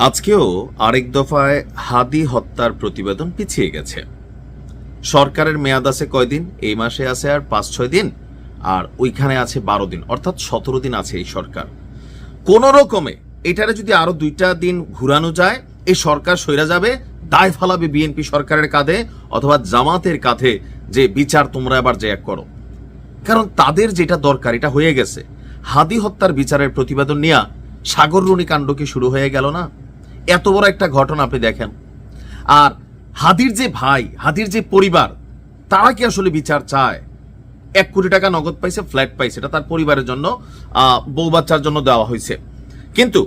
আজকেও আরেক দফায় হাদি হত্যার প্রতিবেদন পিছিয়ে গেছে। সরকারের মেয়াদ আছে কয়দিন? এই মাসে আছে আর 5-6 দিন, আর ওইখানে আছে 12 দিন, অর্থাৎ 17 দিন আছে এই সরকার। কোন রকমে এটারে যদি আরো 2টা দিন ঘুরানো যায়, এই সরকার সইরা যাবে, দায় ফালাবে বিএনপি সরকারের কাঁধে অথবা জামাতের কাঁধে যে বিচার তোমরা এবার যে এক করো। কারণ তাদের যেটা দরকার এটা হয়ে গেছে। হাদি হত্যার বিচারের প্রতিবেদন নিয়ে সাগররুনি কাণ্ড কি শুরু হয়ে গেল না? এত বড় একটা ঘটনা আপনি দেখেন, আর হাদির যে ভাই, হাদির যে পরিবার, তারা কি আসলে বিচার চায়? 1 কোটি টাকা নগদ পাইছে, ফ্ল্যাট পাইছে, এটা তার পরিবারের জন্য, বউ বাচ্চার জন্য দেওয়া হয়েছে। কিন্তু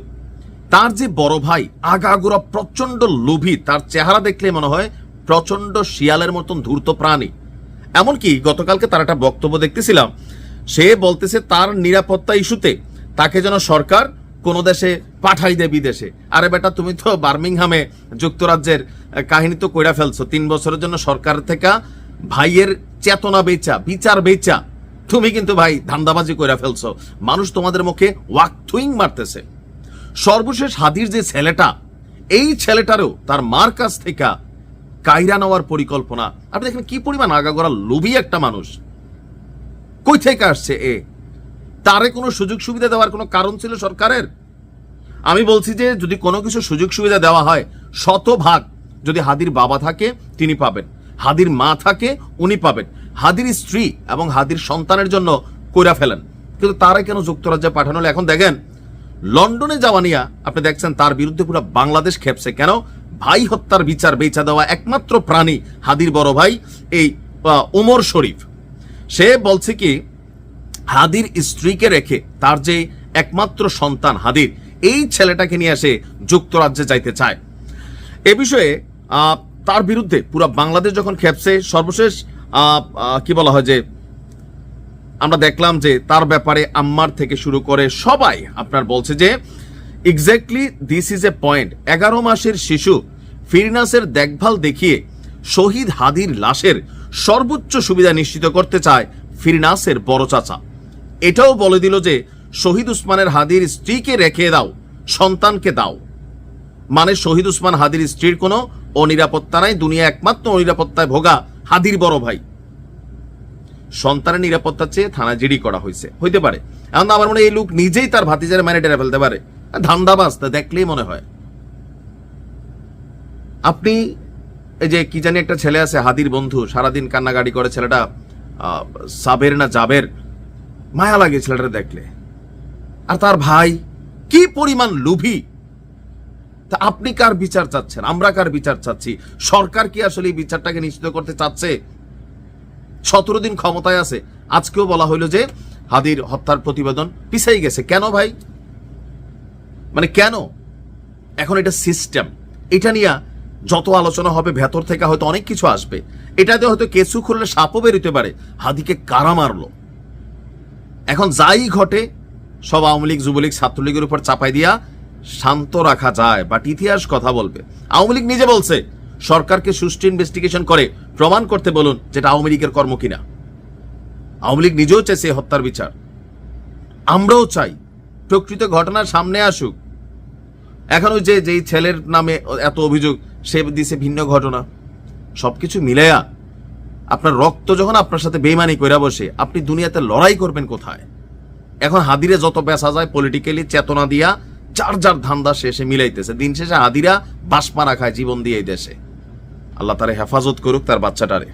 তার যে বড় ভাই আগাগোড়া প্রচন্ড লোভী, তার চেহারা দেখলে মনে হয় প্রচন্ড শিয়ালের মতন ধূর্ত প্রাণী। এমনকি গতকালকে তার একটা বক্তব্য দেখতেছিলাম, সে বলতেছে তার নিরাপত্তা ইস্যুতে তাকে যেন সরকার কোন দেশে পাঠাই দেয়, বিদেশে। আরে বেটা, তুমি তো বার্মিংহামে যুক্তরাজ্যের কাহিনী তো কইরা ফেলছো। 3 বছরের জন্য সরকার থেকে ভাইয়ের চেতনা বেচা, বিচার বেচা, তুমি কিন্তু ভাই ধান্দাবাজি কইরা ফেলছো। মানুষ তোমাদের মুখে ওয়াক থুইং মারতেছে। সর্বশেষ হাদির যে ছেলেটা, এই ছেলেটারও তার মার কাছ থেকে কায়রা নেওয়ার পরিকল্পনা। আপনি দেখেন কি পরিমাণ আগাগোড়া লোভী একটা মানুষ। কই থেকে আসছে এ? তারে কোনো সুযোগ সুবিধা দেওয়ার কোনো কারণ ছিল সরকারের? আমি বলছি যে যদি কোনো কিছু সুযোগ সুবিধা দেওয়া হয়, 100% যদি হাদির বাবা থাকে তিনি পাবেন, হাদির মা থাকে উনি পাবেন, হাদির স্ত্রী এবং হাদির সন্তানের জন্য কইরা ফেলেন। কিন্তু তারা কেন যুক্তরাজ্যে পাঠানো হলো? এখন দেখেন লন্ডনে যাওয়া নিয়ে আপনি দেখছেন তার বিরুদ্ধে পুরো বাংলাদেশ খেপছে। কেন? ভাই হত্যার বিচার বেচা দেওয়া একমাত্র প্রাণী হাদির বড় ভাই এই ওমর শরীফ। সে বলছে কি হাদির স্ত্রীকে রেখে তার যে একমাত্র সন্তান হাদির, এই ছেলেটাকে নিয়ে এসে যুক্তরাজ্যে যাইতে চায়। এ বিষয়ে তার বিরুদ্ধে পুরো বাংলাদেশ যখন খেপছে, সর্বশেষ কি বলা হয় যে আমরা দেখলাম যে তার ব্যাপারে আম্মার থেকে শুরু করে সবাই আপনার বলছে যে exactly this is a point. 11 মাসের শিশু ফিরনাসের দেখভাল দেখিয়ে শহীদ হাদির লাশের সর্বোচ্চ সুবিধা নিশ্চিত করতে চায় ফিরনাসের বড় চাচা। এটাও বলে দিল যে শহীদ উসমানের হাদির স্ত্রীকে রেখে দাও, সন্তানকে দাও। মানে শহীদ উসমান হাদির স্ত্রীর কোনো অনিরাপত্তা নাই, দুনিয়া একমাত্র অনিরাপত্তায় ভোগা হাদির বড় ভাই। সন্তানের নিরাপত্তা চেয়ে থানা জিডি করা হয়েছে, হইতে পারে। এখন আমার মনে হয় এই লোক নিজেই তার ভাতিজারে মেরে টেরে ফেলতে পারে। ধান্দাবাজ দেখলেই মনে হয়। আপনি এই যে কি জানি একটা ছেলে আছে হাদির বন্ধু, সারাদিন কান্নাকাটি করে, ছেলেটা সাবের না জাবের, মায়া লাগে ছেলেটা দেখলে। আর তার ভাই কি পরিমাণ লোভী। তা আপনি কার বিচার চাচ্ছেন? আমরা কার বিচার চাচ্ছি? সরকার কি আসলে এই বিচারটাকে নিশ্চিত করতে চাচ্ছে? 17 দিন ক্ষমতায় আছে, আজকেও বলা হইল যে হাদির হত্যার প্রতিবেদন পিছাই গেছে। কেন ভাই? মানে কেন? এখন এটা সিস্টেম, এটা নিয়ে যত আলোচনা হবে ভেতর থেকে হয়তো অনেক কিছু আসবে। এটাতে হয়তো কেসু খুললে সাপও বেরোতে পারে। হাদিকে কারা মারলো? এখন যাই ঘটে সব আওয়ামী লীগ, যুবলীগ, ছাত্রলীগের উপর চাপাই দিয়া শান্ত রাখা যায়, বাট ইতিহাস কথা বলবে। আওয়ামী লীগ নিজে বলছে সরকারকে সুষ্ঠু ইনভেস্টিগেশন করে প্রমাণ করতে বলুন যেটা আওয়ামী লীগের কর্ম কিনা। আওয়ামী লীগ নিজেও চাইছে হত্যার বিচার, আমরাও চাই প্রকৃত ঘটনা সামনে আসুক। এখন ওই যে ছেলের নামে এত অভিযোগ, সে দিছে ভিন্ন ঘটনা। সবকিছু মিলাইয়া আপনার রক্ত যখন আপনার সাথে বেইমানি কইরা বসে, আপনি দুনিয়াতে লড়াই করবেন কোথায়? এখন হাদিরে যত বেচা যায় পলিটিক্যালি চেতনা দিয়া যার যার ধান্দা শেষে মিলাইতেছে। দিন শেষে হাদিরা বাসমারা খায় জীবন দিয়ে এই দেশে। আল্লাহ তারে হেফাজত করুক তার বাচ্চাটারে।